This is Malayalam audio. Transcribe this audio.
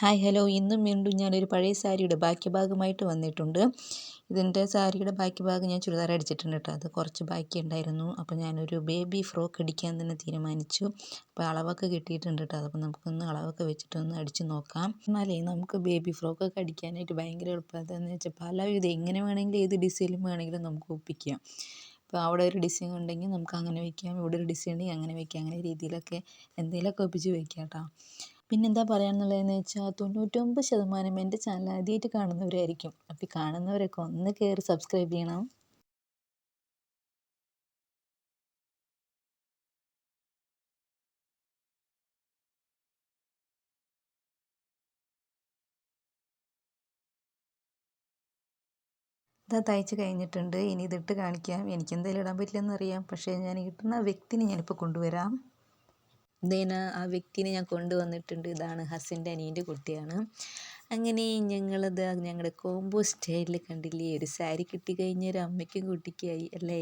ഹായ് ഹലോ ഇന്നും വീണ്ടും ഞാനൊരു പഴയ സാരിയുടെ ബാക്കി ഭാഗമായിട്ട് വന്നിട്ടുണ്ട്. ഇതിൻ്റെ സാരിയുടെ ബാക്കി ഭാഗം ഞാൻ ചുരിദാർ അടിച്ചിട്ടുണ്ട് കേട്ടോ. അത് കുറച്ച് ബാക്കി ഉണ്ടായിരുന്നു. അപ്പോൾ ഞാനൊരു ബേബി ഫ്രോക്ക് അടിക്കാൻ തന്നെ തീരുമാനിച്ചു. അപ്പോൾ അളവൊക്കെ കിട്ടിയിട്ടുണ്ട് കേട്ടോ. അപ്പോൾ നമുക്കൊന്ന് അളവൊക്കെ വെച്ചിട്ടൊന്ന് അടിച്ച് നോക്കാം. എന്നാലേ നമുക്ക് ബേബി ഫ്രോക്കൊക്കെ അടിക്കാനായിട്ട് ഭയങ്കര എളുപ്പം. അതെന്ന് വെച്ചാൽ പലവിധ എങ്ങനെ വേണമെങ്കിലും ഏത് ഡിസൈനിലും വേണമെങ്കിലും നമുക്ക് ഒപ്പിക്കാം. ഇപ്പോൾ അവിടെ ഒരു ഡിസൈൻ ഉണ്ടെങ്കിൽ നമുക്ക് അങ്ങനെ വയ്ക്കാം, ഇവിടെ ഒരു ഡിസൈൻ ഉണ്ടെങ്കിൽ അങ്ങനെ വയ്ക്കാം, അങ്ങനെ രീതിയിലൊക്കെ എന്തെങ്കിലുമൊക്കെ ഒപ്പിച്ച് വയ്ക്കാം കേട്ടോ. പിന്നെന്താ പറയാനുള്ളതെന്ന് വെച്ചാൽ 99% എൻ്റെ ചാനൽ ആദ്യമായിട്ട് കാണുന്നവരായിരിക്കും. അപ്പോൾ ഈ കാണുന്നവരൊക്കെ ഒന്ന് കയറി സബ്സ്ക്രൈബ് ചെയ്യണം. ഇതാ തയ്ച്ച് കഴിഞ്ഞിട്ടുണ്ട്. ഇനി ഇതിട്ട് കാണിക്കാം. എനിക്കെന്തായാലും ഇടാൻ പറ്റില്ലെന്ന് അറിയാം, പക്ഷേ ഞാൻ ഇടുന്ന വ്യക്തിനെ ഞാനിപ്പോൾ കൊണ്ടുവരാം. ആ വ്യക്തിനെ ഞാൻ കൊണ്ടുവന്നിട്ടുണ്ട്. ഇതാണ് ഹസിൻ്റെ അനിയൻ്റെ കുട്ടിയാണ്. അങ്ങനെ ഞങ്ങളത് ഞങ്ങളുടെ കോംബോ സ്റ്റൈലിൽ കണ്ടില്ലേ, ഒരു സാരി കിട്ടിക്കഴിഞ്ഞാൽ ഒരു അമ്മയ്ക്കും കുട്ടിക്കായി അല്ലേ.